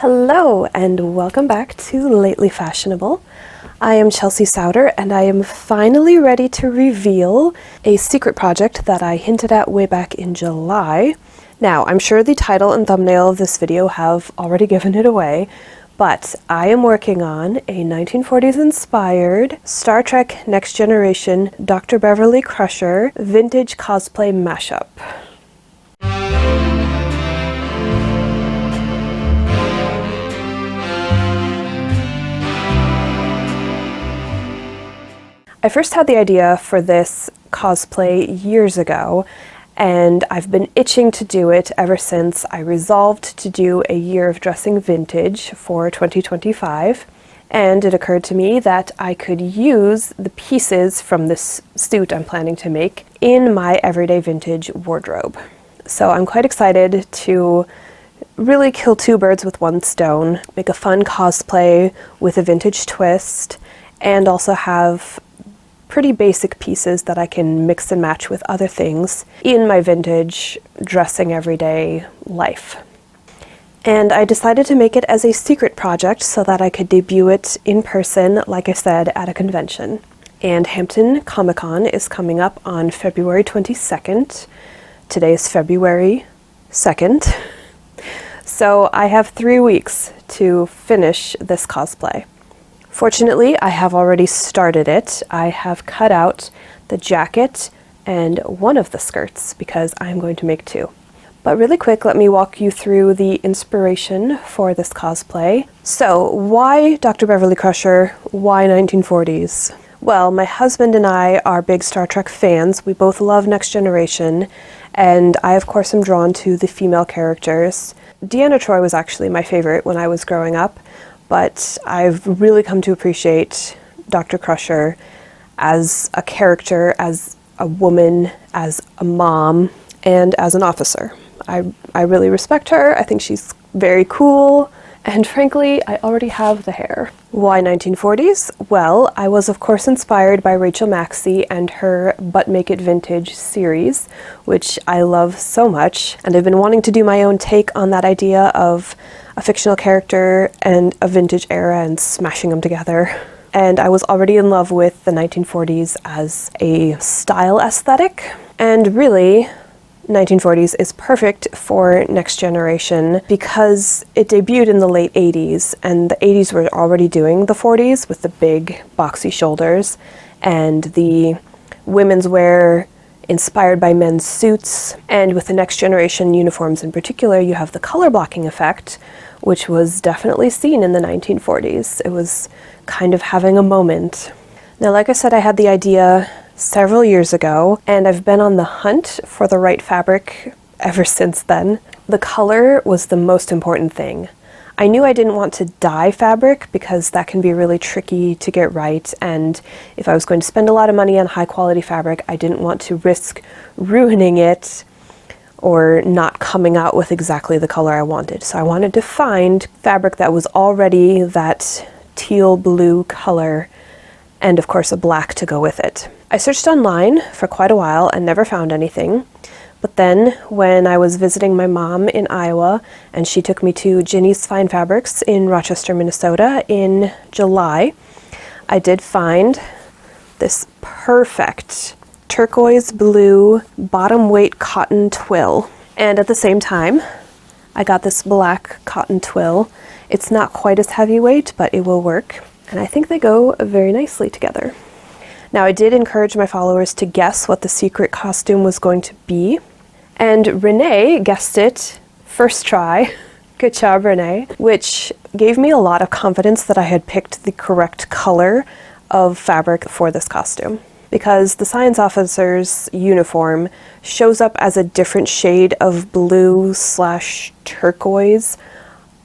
Hello and welcome back to Lately Fashionable. I am Chelsea Souter and I am finally ready to reveal a secret project that I hinted at way back in July. Now, I'm sure the title and thumbnail of this video have already given it away, but I am working on a 1940s inspired Star Trek Next Generation Dr. Beverly Crusher vintage cosplay mashup. I first had the idea for this cosplay years ago, and I've been itching to do it ever since I resolved to do a year of dressing vintage for 2025. And it occurred to me that I could use the pieces from this suit I'm planning to make in my everyday vintage wardrobe. So I'm quite excited to really kill two birds with one stone, make a fun cosplay with a vintage twist, and also have pretty basic pieces that I can mix and match with other things in my vintage dressing everyday life. And I decided to make it as a secret project so that I could debut it in person, like I said, at a convention. And Hampton Comic Con is coming up on February 22nd. Today is February 2nd. So I have 3 weeks to finish this cosplay. Fortunately, I have already started it. I have cut out the jacket and one of the skirts because I'm going to make two. But really quick, let me walk you through the inspiration for this cosplay. So, why Dr. Beverly Crusher? Why 1940s? Well, my husband and I are big Star Trek fans. We both love Next Generation, and I, of course, am drawn to the female characters. Deanna Troi was actually my favorite when I was growing up, but I've really come to appreciate Dr. Crusher as a character, as a woman, as a mom, and as an officer. I really respect her. I think she's very cool, and frankly, I already have the hair. Why 1940s? Well, I was of course inspired by Rachel Maxey and her But Make It Vintage series, which I love so much, and I've been wanting to do my own take on that idea of a fictional character and a vintage era and smashing them together. And I was already in love with the 1940s as a style aesthetic, and really 1940s is perfect for Next Generation because it debuted in the late 80s, and the 80s were already doing the 40s with the big boxy shoulders and the women's wear inspired by men's suits. And with the Next Generation uniforms in particular, you have the color blocking effect, which was definitely seen in the 1940s. It was kind of having a moment. Now, like I said, I had the idea several years ago, and I've been on the hunt for the right fabric ever since then. The color was the most important thing. I knew I didn't want to dye fabric because that can be really tricky to get right, and if I was going to spend a lot of money on high quality fabric, I didn't want to risk ruining it or not coming out with exactly the color I wanted. So I wanted to find fabric that was already that teal blue color, and of course a black to go with it. I searched online for quite a while and never found anything. But then when I was visiting my mom in Iowa and she took me to Ginny's Fine Fabrics in Rochester, Minnesota in July, I did find this perfect turquoise blue bottom weight cotton twill. And at the same time, I got this black cotton twill. It's not quite as heavyweight, but it will work. And I think they go very nicely together. Now, I did encourage my followers to guess what the secret costume was going to be. And Renee guessed it first try. Good job, Renee. Which gave me a lot of confidence that I had picked the correct color of fabric for this costume. Because the science officer's uniform shows up as a different shade of blue/turquoise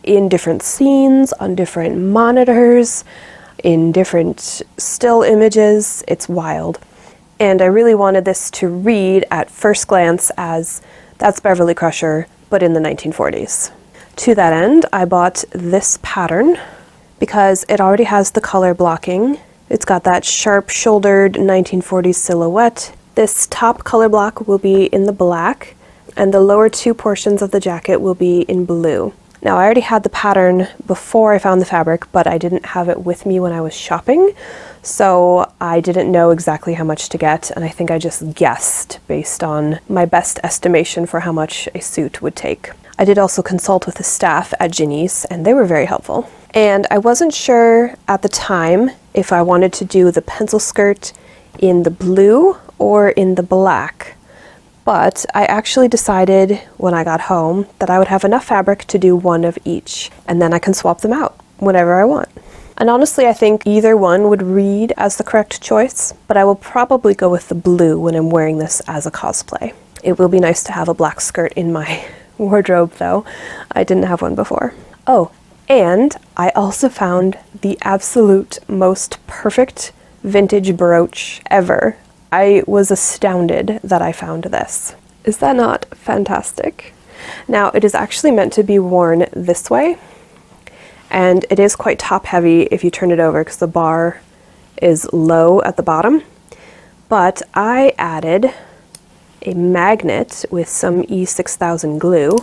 in different scenes, on different monitors, in different still images. It's wild. And I really wanted this to read at first glance as that's Beverly Crusher, but in the 1940s. To that end, I bought this pattern because it already has the color blocking. It's got that sharp-shouldered 1940s silhouette. This top color block will be in the black, and the lower two portions of the jacket will be in blue. Now, I already had the pattern before I found the fabric, but I didn't have it with me when I was shopping, so I didn't know exactly how much to get, and I think I just guessed based on my best estimation for how much a suit would take. I did also consult with the staff at Ginny's, and they were very helpful. And I wasn't sure at the time if I wanted to do the pencil skirt in the blue or in the black. But I actually decided when I got home that I would have enough fabric to do one of each, and then I can swap them out whenever I want. And honestly, I think either one would read as the correct choice, but I will probably go with the blue when I'm wearing this as a cosplay. It will be nice to have a black skirt in my wardrobe though. I didn't have one before. Oh, and I also found the absolute most perfect vintage brooch ever. I was astounded that I found this. Is that not fantastic? Now, it is actually meant to be worn this way, and it is quite top heavy if you turn it over because the bar is low at the bottom. But I added a magnet with some E6000 glue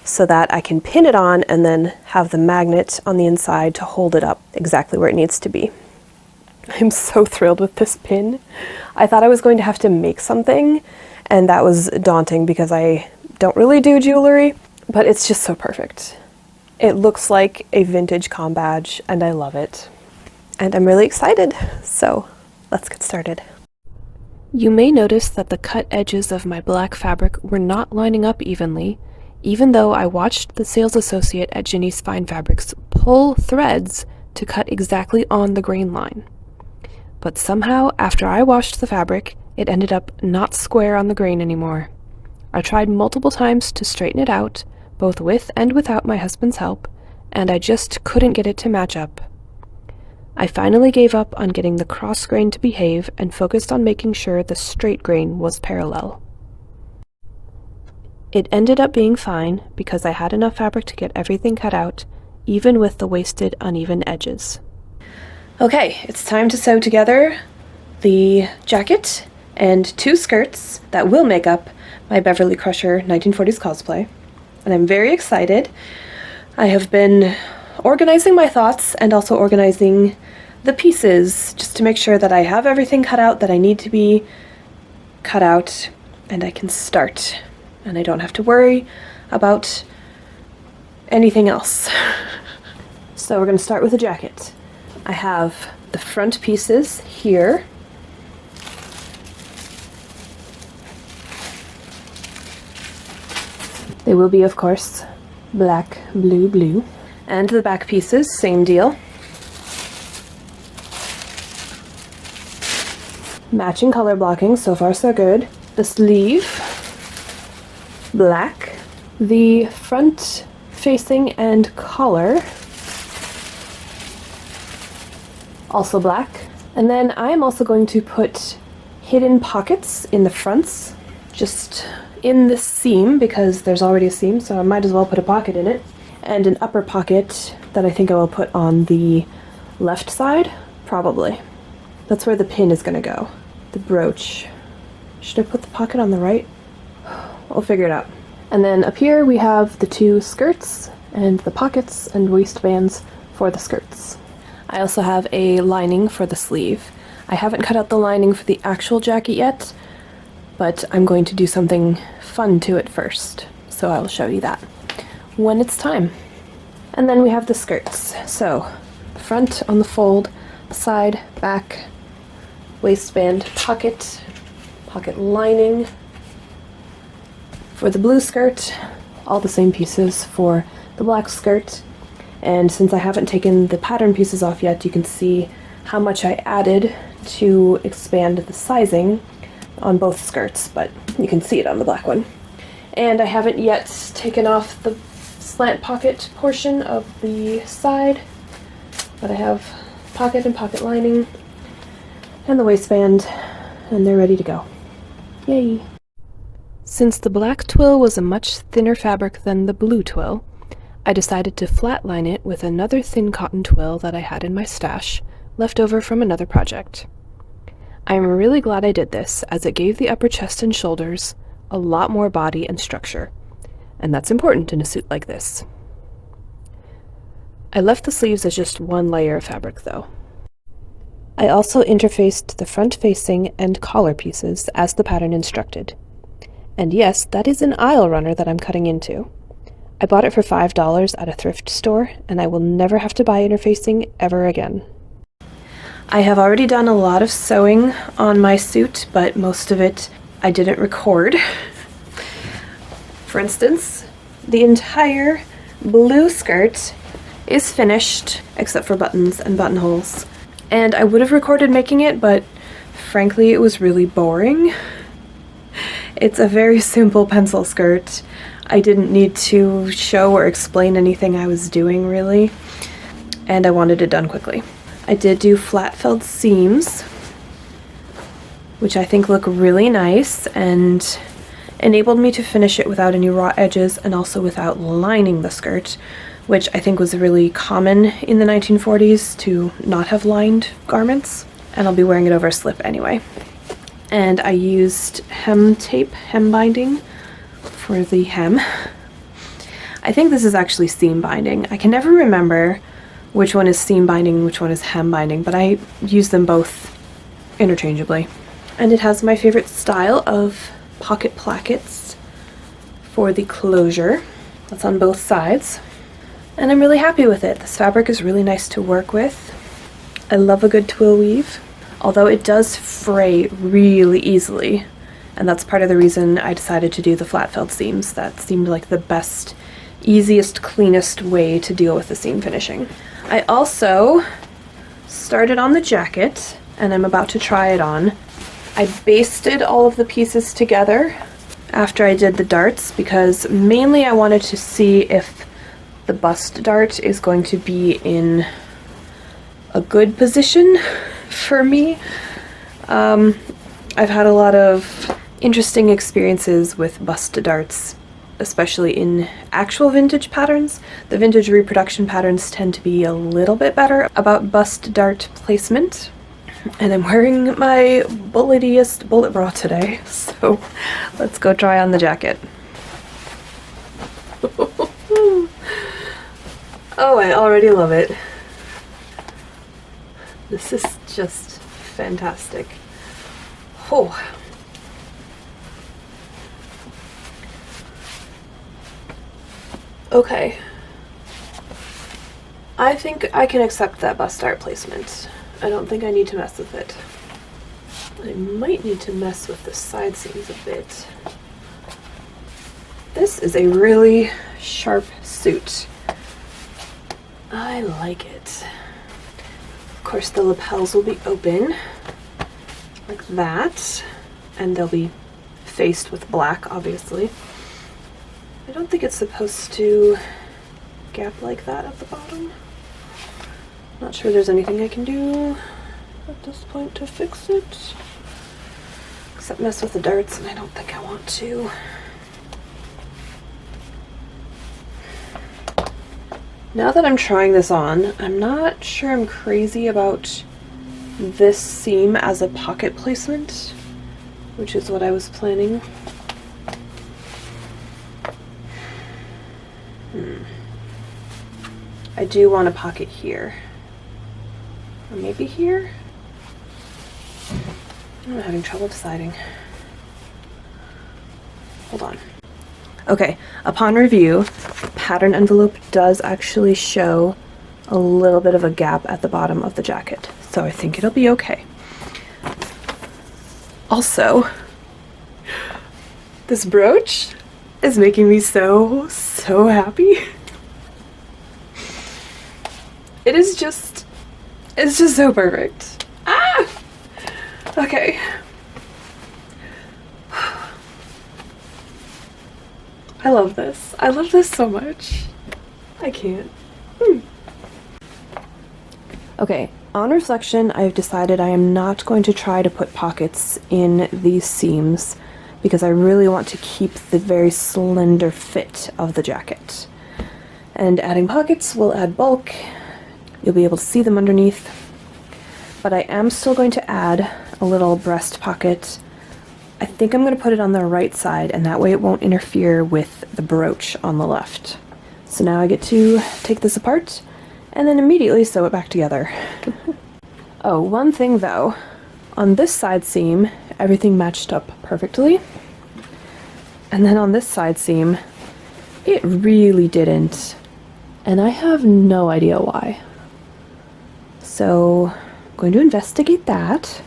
so that I can pin it on and then have the magnet on the inside to hold it up exactly where it needs to be. I'm so thrilled with this pin. I thought I was going to have to make something, and that was daunting because I don't really do jewelry, but it's just so perfect. It looks like a vintage comm badge, and I love it. And I'm really excited, so let's get started. You may notice that the cut edges of my black fabric were not lining up evenly, even though I watched the sales associate at Ginny's Fine Fabrics pull threads to cut exactly on the grain line. But somehow, after I washed the fabric, it ended up not square on the grain anymore. I tried multiple times to straighten it out, both with and without my husband's help, and I just couldn't get it to match up. I finally gave up on getting the cross grain to behave and focused on making sure the straight grain was parallel. It ended up being fine because I had enough fabric to get everything cut out, even with the wasted uneven edges. Okay, it's time to sew together the jacket and two skirts that will make up my Beverly Crusher 1940s cosplay, and I'm very excited. I have been organizing my thoughts and also organizing the pieces just to make sure that I have everything cut out that I need to be cut out, and I can start, and I don't have to worry about anything else. So we're going to start with the jacket. I have the front pieces here. They will be, of course, black, blue, blue. And the back pieces, same deal. Matching color blocking, so far so good. The sleeve, black. The front facing and collar, also black. And then I'm also going to put hidden pockets in the fronts, just in this seam because there's already a seam, so I might as well put a pocket in it. And an upper pocket that I think I will put on the left side, probably. That's where the pin is gonna go. The brooch. Should I put the pocket on the right? We'll figure it out. And then up here we have the two skirts and the pockets and waistbands for the skirts. I also have a lining for the sleeve. I haven't cut out the lining for the actual jacket yet, but I'm going to do something fun to it first, so I will show you that when it's time. And then we have the skirts. So, the front on the fold, side, back, waistband, pocket, pocket lining. For the blue skirt, all the same pieces for the black skirt. And since I haven't taken the pattern pieces off yet, you can see how much I added to expand the sizing on both skirts, but you can see it on the black one. And I haven't yet taken off the slant pocket portion of the side, but I have pocket and pocket lining and the waistband, and they're ready to go. Yay! Since the black twill was a much thinner fabric than the blue twill, I decided to flatline it with another thin cotton twill that I had in my stash, left over from another project. I am really glad I did this, as it gave the upper chest and shoulders a lot more body and structure, and that's important in a suit like this. I left the sleeves as just one layer of fabric though. I also interfaced the front-facing and collar pieces as the pattern instructed. And yes, that is an aisle runner that I'm cutting into. I bought it for $5 at a thrift store, and I will never have to buy interfacing ever again. I have already done a lot of sewing on my suit, but most of it I didn't record. For instance, the entire blue skirt is finished, except for buttons and buttonholes. And I would have recorded making it, but frankly it was really boring. It's a very simple pencil skirt. I didn't need to show or explain anything I was doing really, and I wanted it done quickly. I did do flat felled seams, which I think look really nice and enabled me to finish it without any raw edges and also without lining the skirt, which I think was really common in the 1940s to not have lined garments. And I'll be wearing it over a slip anyway. And I used hem tape, hem binding for the hem. I think this is actually seam binding. I can never remember which one is seam binding and which one is hem binding, but I use them both interchangeably. And it has my favorite style of pocket plackets for the closure. That's on both sides. And I'm really happy with it. This fabric is really nice to work with. I love a good twill weave, although it does fray really easily. And that's part of the reason I decided to do the flat felled seams. That seemed like the best, easiest, cleanest way to deal with the seam finishing. I also started on the jacket, and I'm about to try it on. I basted all of the pieces together after I did the darts because mainly I wanted to see if the bust dart is going to be in a good position for me. I've had a lot of interesting experiences with bust darts, especially in actual vintage patterns. The vintage reproduction patterns tend to be a little bit better about bust dart placement. And I'm wearing my bulletiest bullet bra today, so let's go try on the jacket. Oh, I already love it. This is just fantastic. Oh. Okay. I think I can accept that bust dart placement. I don't think I need to mess with it. I might need to mess with the side seams a bit. This is a really sharp suit. I like it. Of course, the lapels will be open like that, and they'll be faced with black, obviously. I don't think it's supposed to gap like that at the bottom. Not sure there's anything I can do at this point to fix it, except mess with the darts, and I don't think I want to. Now that I'm trying this on, I'm not sure I'm crazy about this seam as a pocket placement, which is what I was planning. I do want a pocket here. Or maybe here? I'm having trouble deciding. Hold on. Okay, upon review, the pattern envelope does actually show a little bit of a gap at the bottom of the jacket, so I think it'll be okay. Also, this brooch is making me so happy. It's just so perfect. Ah! Okay. I love this. I love this so much. I can't. Okay, on reflection, I've decided I am not going to try to put pockets in these seams because I really want to keep the very slender fit of the jacket. And adding pockets will add bulk. You'll be able to see them underneath. But I am still going to add a little breast pocket. I think I'm going to put it on the right side, and that way it won't interfere with the brooch on the left. So now I get to take this apart and then immediately sew it back together. Oh, one thing though. On this side seam, everything matched up perfectly. And then on this side seam, it really didn't. And I have no idea why. So, I'm going to investigate that.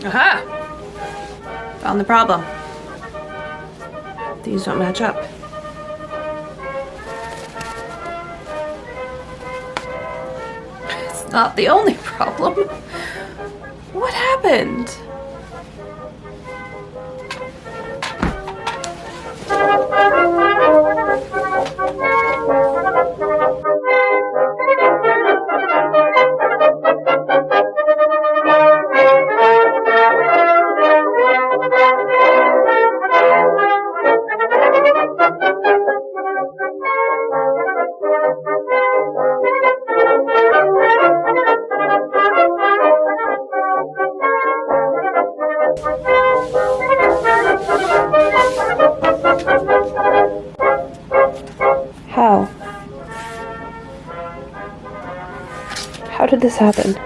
Aha! Found the problem. These don't match up. It's not the only problem. What happened? How? How did this happen?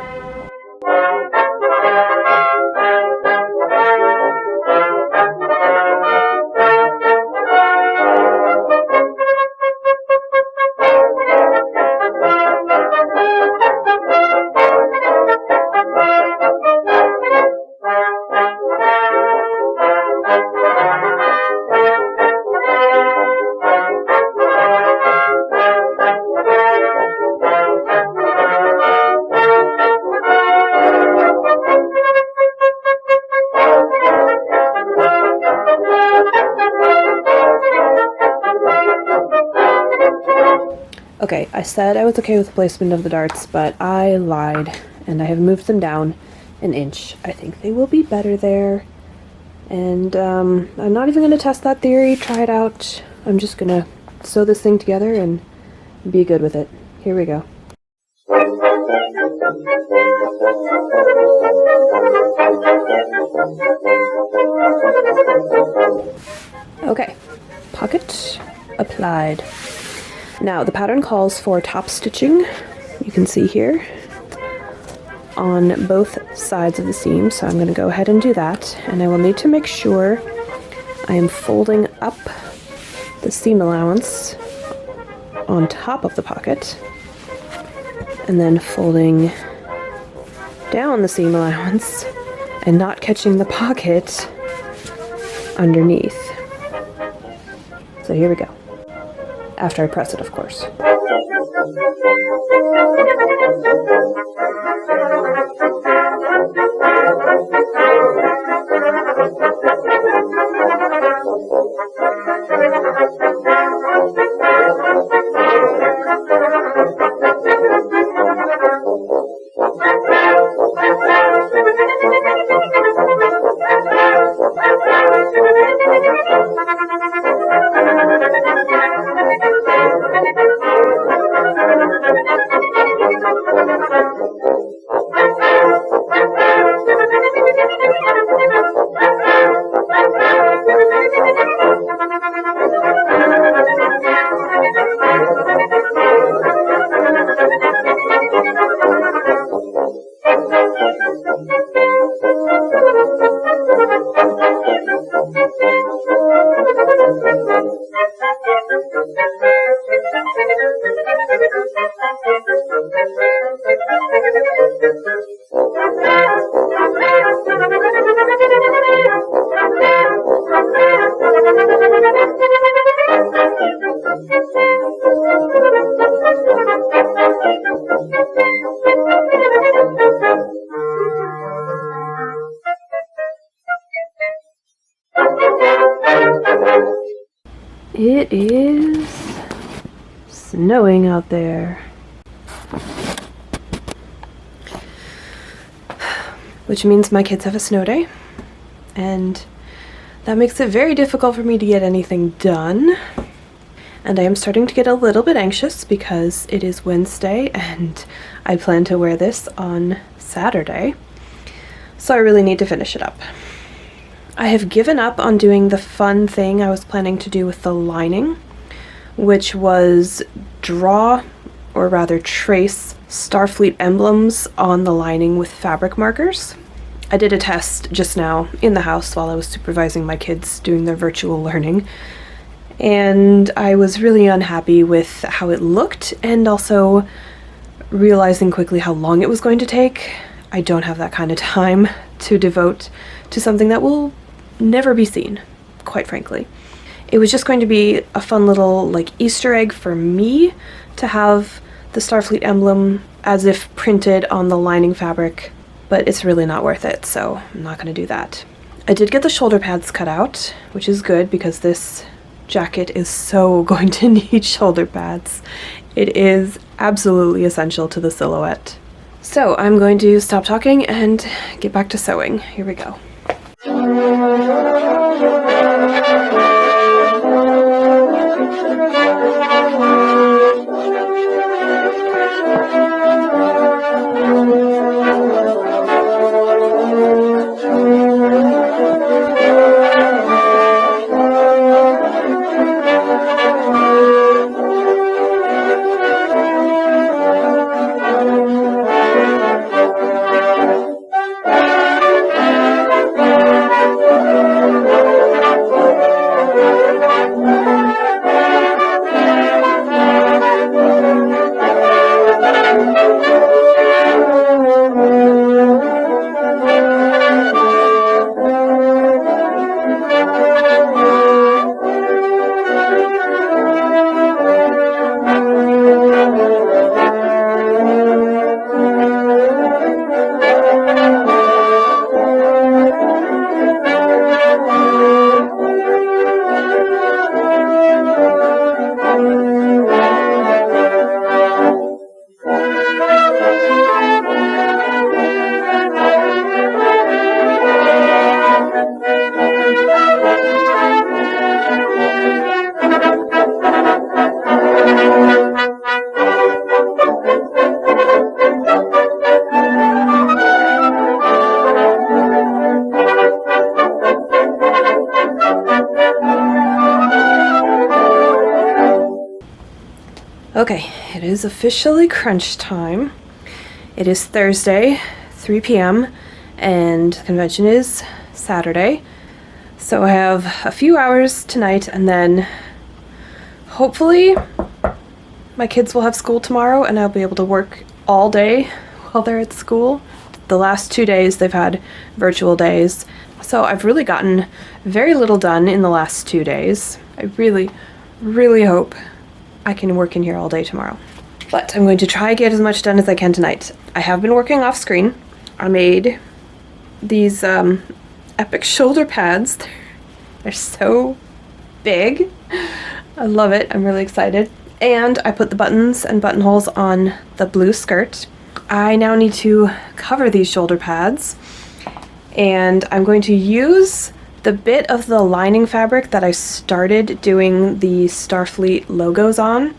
Okay, I said I was okay with the placement of the darts, but I lied, and I have moved them down an inch. I think they will be better there, and I'm not even going to test that theory, try it out. I'm just going to sew this thing together and be good with it. Here we go. Okay, pocket applied. Now, the pattern calls for top stitching, you can see here, on both sides of the seam, so I'm going to go ahead and do that, and I will need to make sure I am folding up the seam allowance on top of the pocket, and then folding down the seam allowance, and not catching the pocket underneath. So here we go. After I press it, of course. It is snowing out there. which means my kids have a snow day, and that makes it very difficult for me to get anything done. And I am starting to get a little bit anxious because it is Wednesday and I plan to wear this on Saturday. So I really need to finish it up. I have given up on doing the fun thing I was planning to do with the lining, which was draw, or rather trace, Starfleet emblems on the lining with fabric markers. I did a test just now in the house while I was supervising my kids doing their virtual learning, and I was really unhappy with how it looked and also realizing quickly how long it was going to take. I don't have that kind of time to devote to something that will never be seen, quite frankly. It was just going to be a fun little like Easter egg for me to have the Starfleet emblem as if printed on the lining fabric, but it's really not worth it, so I'm not going to do that. I did get the shoulder pads cut out, which is good because this jacket is so going to need shoulder pads. It is absolutely essential to the silhouette. So I'm going to stop talking and get back to sewing. Here we go. Okay, it is officially crunch time. It is Thursday, 3 p.m., and convention is Saturday. So I have a few hours tonight, and then hopefully my kids will have school tomorrow and I'll be able to work all day while they're at school. The last 2 days they've had virtual days, so I've really gotten very little done in the last 2 days. I really, really hope I can work in here all day tomorrow. But I'm going to try to get as much done as I can tonight. I have been working off screen. I made these epic shoulder pads. They're so big. I love it. I'm really excited. And I put the buttons and buttonholes on the blue skirt. I now need to cover these shoulder pads, and I'm going to use the bit of the lining fabric that I started doing the Starfleet logos on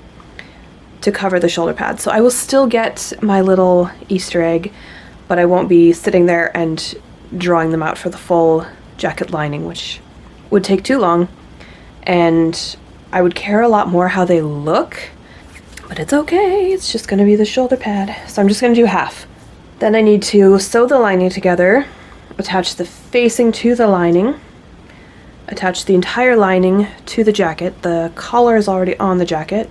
to cover the shoulder pads. So I will still get my little Easter egg, but I won't be sitting there and drawing them out for the full jacket lining, which would take too long, and I would care a lot more how they look, but it's okay, it's just gonna be the shoulder pad. So I'm just gonna do half. Then I need to sew the lining together, attach the facing to the lining, attach the entire lining to the jacket. The collar is already on the jacket.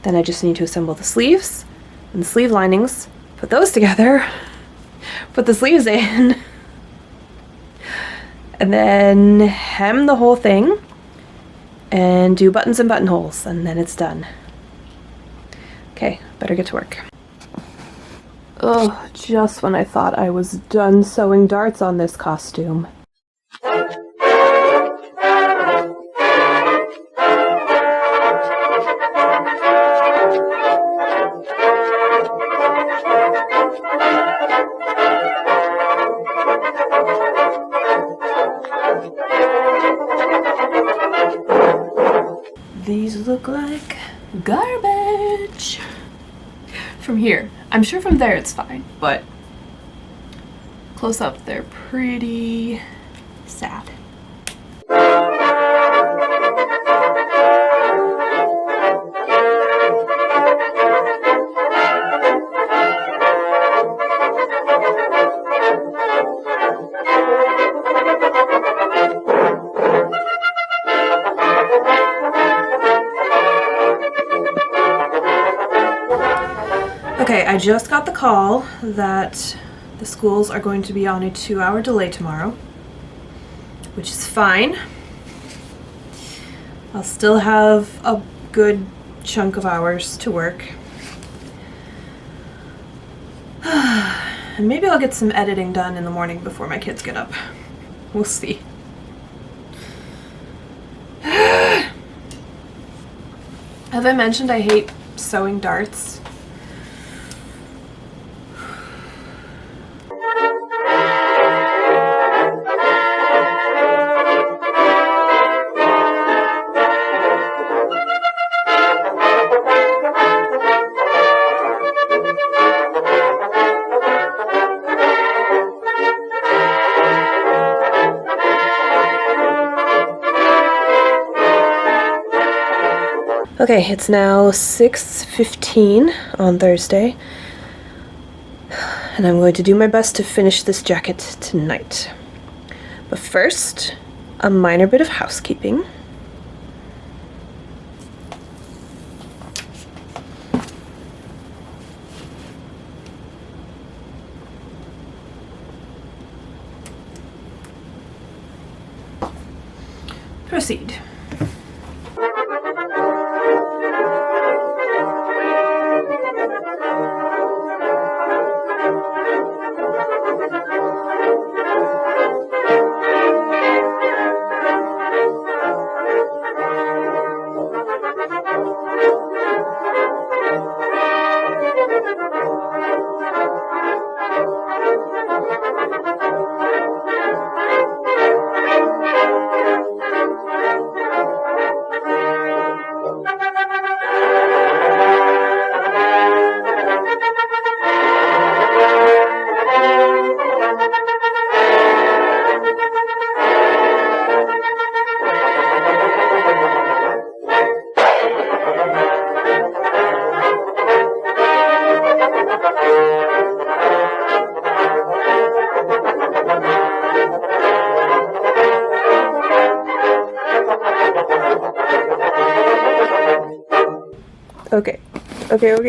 Then I just need to assemble the sleeves and the sleeve linings, put those together, put the sleeves in, and then hem the whole thing and do buttons and buttonholes, and then it's done. Okay, better get to work. Oh, just when I thought I was done sewing darts on this costume. garbage. From here. I'm sure from there it's fine, but close up they're pretty sad. Okay, I just got the call that the schools are going to be on a 2-hour delay tomorrow, which is fine. I'll still have a good chunk of hours to work. And maybe I'll get some editing done in the morning before my kids get up. We'll see. Have I mentioned I hate sewing darts? Okay, it's now 6:15 on Thursday, and I'm going to do my best to finish this jacket tonight. But first, a minor bit of housekeeping. Proceed.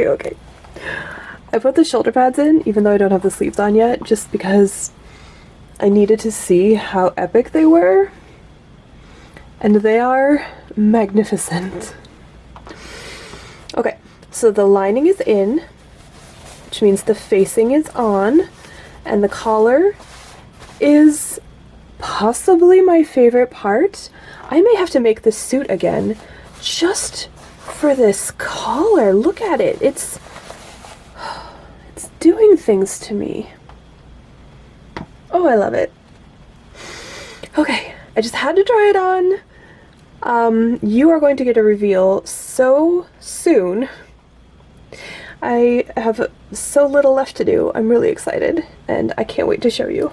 Okay. I put the shoulder pads in, even though I don't have the sleeves on yet, just because I needed to see how epic they were. And they are magnificent. Okay, so the lining is in, which means the facing is on, and the collar is possibly my favorite part. I may have to make this suit again, just for this collar. Look at it. It's doing things to me. Oh, I love it. Okay, I just had to try it on. You are going to get a reveal so soon. I have so little left to do. I'm really excited, and I can't wait to show you.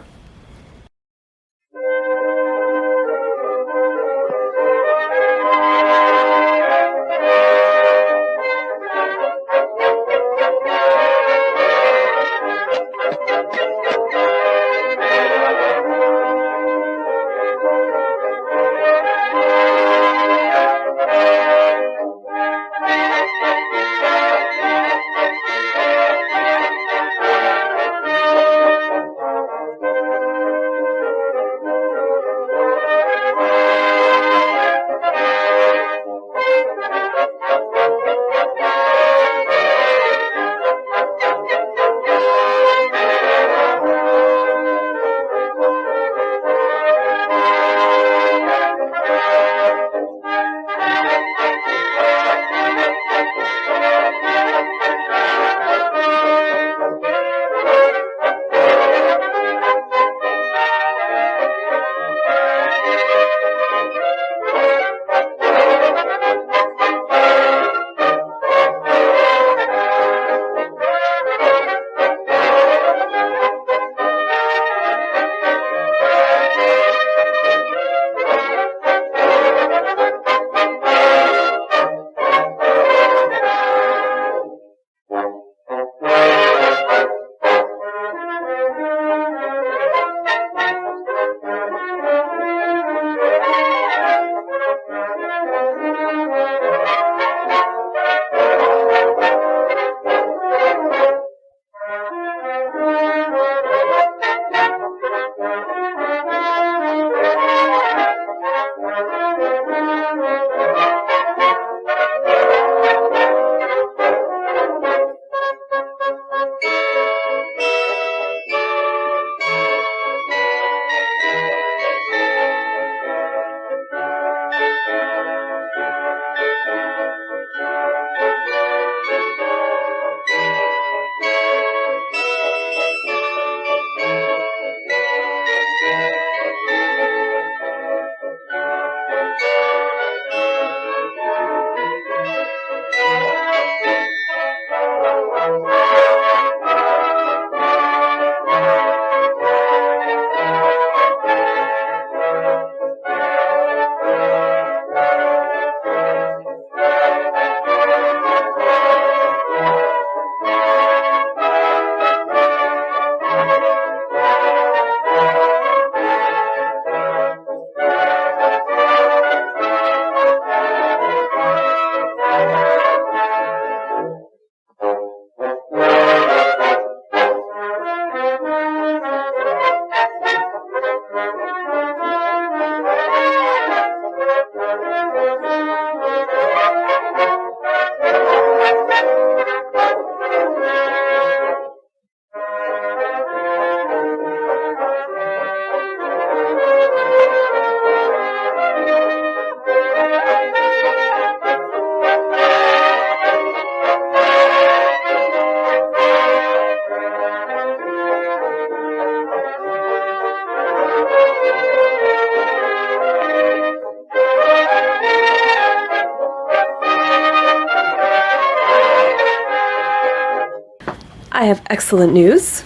I have excellent news.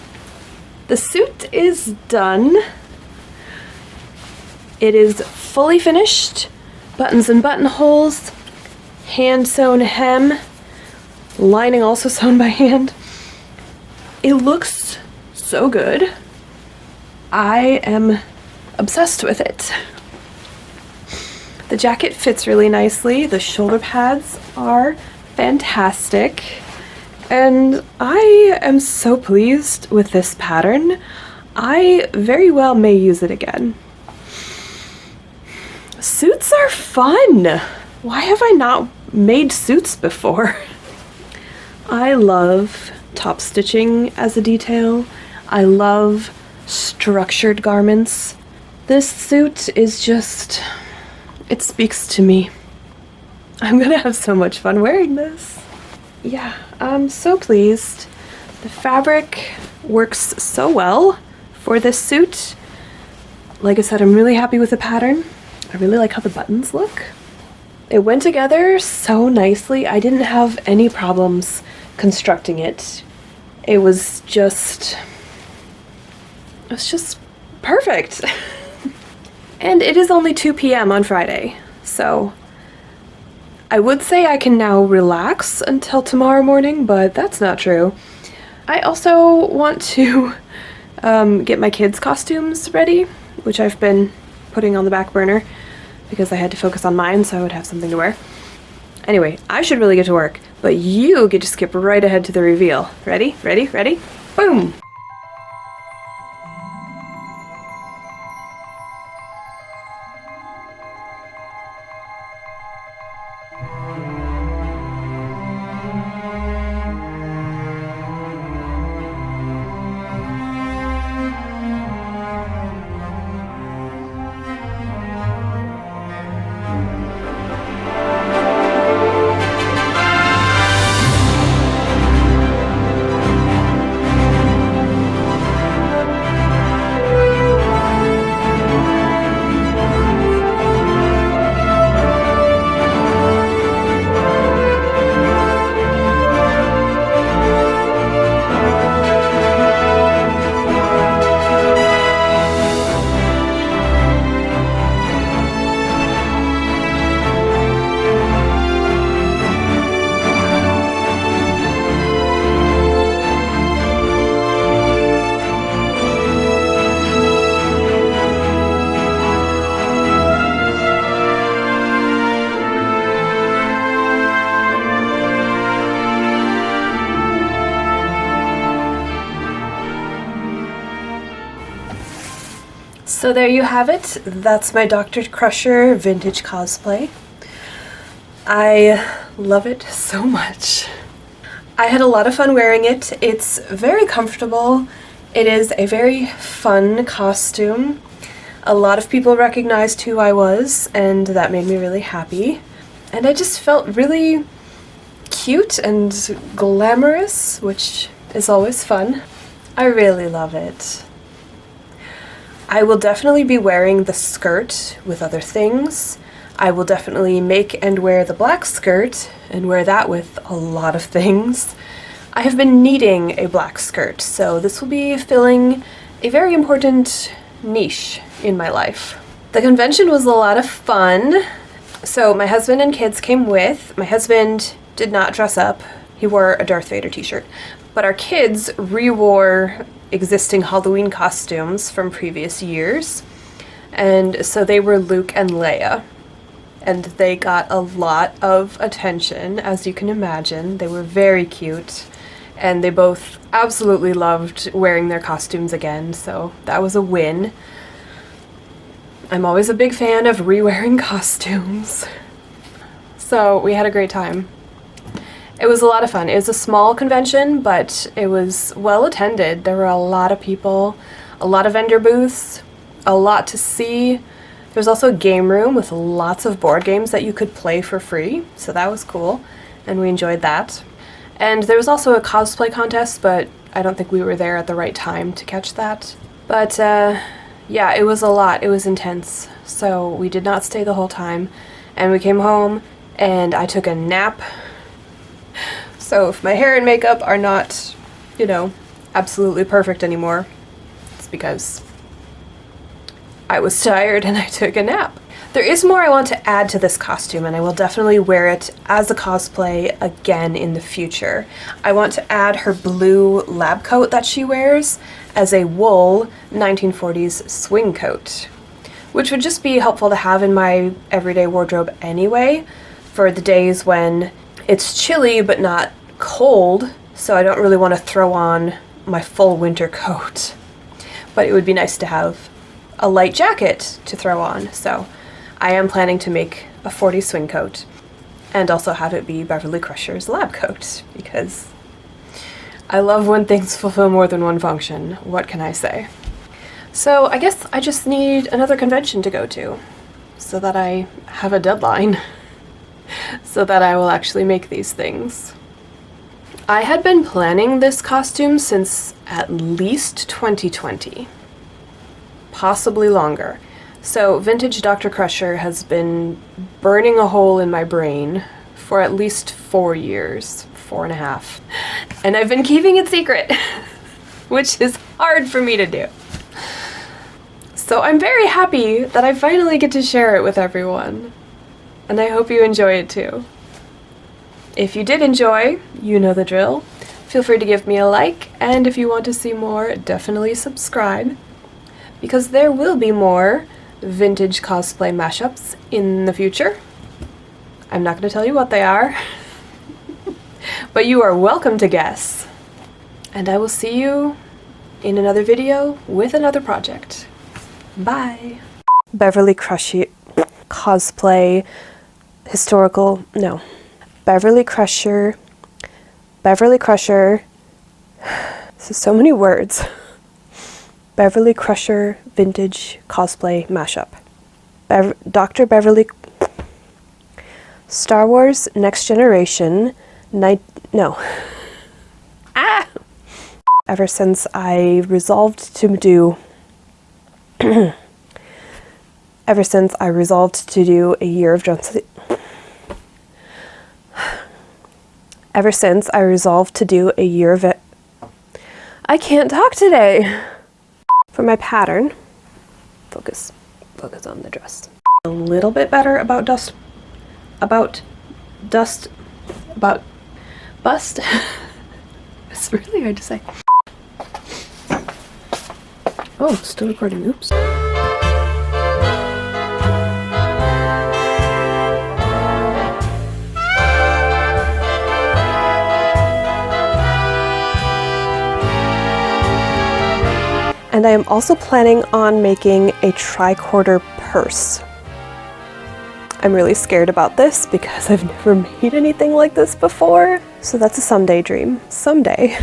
The suit is done. It is fully finished. Buttons and buttonholes, hand sewn hem, lining also sewn by hand. It looks so good. I am obsessed with it. The jacket fits really nicely. The shoulder pads are fantastic. And I am so pleased with this pattern. I very well may use it again. Suits are fun. Why have I not made suits before? I love top stitching as a detail. I love structured garments. This suit is just, it speaks to me. I'm gonna have so much fun wearing this. Yeah, I'm so pleased. The fabric works so well for this suit. Like I said, I'm really happy with the pattern. I really like how the buttons look. It went together so nicely. I didn't have any problems constructing it. It was just perfect. And it is only 2 p.m. on Friday, so I would say I can now relax until tomorrow morning, but that's not true. I also want to get my kids' costumes ready, which I've been putting on the back burner because I had to focus on mine so I would have something to wear. Anyway, I should really get to work, but you get to skip right ahead to the reveal. Ready? Ready? Ready? Boom! So there you have it. That's my Dr. Crusher vintage cosplay. I love it so much. I had a lot of fun wearing it. It's very comfortable. It is a very fun costume. A lot of people recognized who I was, and that made me really happy. And I just felt really cute and glamorous, which is always fun. I really love it. I will definitely be wearing the skirt with other things. I will definitely make and wear the black skirt and wear that with a lot of things. I have been needing a black skirt, so this will be filling a very important niche in my life. The convention was a lot of fun. So my husband and kids came with. My husband did not dress up. He wore a Darth Vader t-shirt. But our kids re-wore existing Halloween costumes from previous years. And so they were Luke and Leia. And they got a lot of attention, as you can imagine. They were very cute. And they both absolutely loved wearing their costumes again, so that was a win. I'm always a big fan of re-wearing costumes. So we had a great time. It was a lot of fun. It was a small convention, but it was well attended. There were a lot of people, a lot of vendor booths, a lot to see. There was also a game room with lots of board games that you could play for free, so that was cool, and we enjoyed that. And there was also a cosplay contest, but I don't think we were there at the right time to catch that. But yeah, it was a lot. It was intense, so we did not stay the whole time, and we came home, and I took a nap. So if my hair and makeup are not you know, absolutely perfect anymore. It's because I was tired and I took a nap. There is more I want to add to this costume, and I will definitely wear it as a cosplay again in the future. I want to add her blue lab coat that she wears as a wool 1940s swing coat, which would just be helpful to have in my everyday wardrobe anyway, for the days when it's chilly but not cold, so I don't really want to throw on my full winter coat. But it would be nice to have a light jacket to throw on, so I am planning to make a 40s swing coat and also have it be Beverly Crusher's lab coat, because I love when things fulfill more than one function. What can I say? So I guess I just need another convention to go to so that I have a deadline so that I will actually make these things. I had been planning this costume since at least 2020, possibly longer. So vintage Dr. Crusher has been burning a hole in my brain for at least 4 years, 4.5. And I've been keeping it secret, which is hard for me to do. So I'm very happy that I finally get to share it with everyone. And I hope you enjoy it too. If you did enjoy, you know the drill. Feel free to give me a like, and if you want to see more, definitely subscribe, because there will be more vintage cosplay mashups in the future. I'm not going to tell you what they are, but you are welcome to guess. And I will see you in another video with another project. Bye. Beverly Crusher cosplay historical, no. Beverly Crusher, this is so many words. Beverly Crusher vintage cosplay mashup. Dr. Beverly, Star Wars Next Generation, Ever since I resolved to do a year of dressing, I can't talk today. For my pattern, focus on the dress. A little bit better about bust. It's really hard to say. Oh, still recording, oops. And I am also planning on making a tricorder purse. I'm really scared about this because I've never made anything like this before. So that's a someday dream. Someday.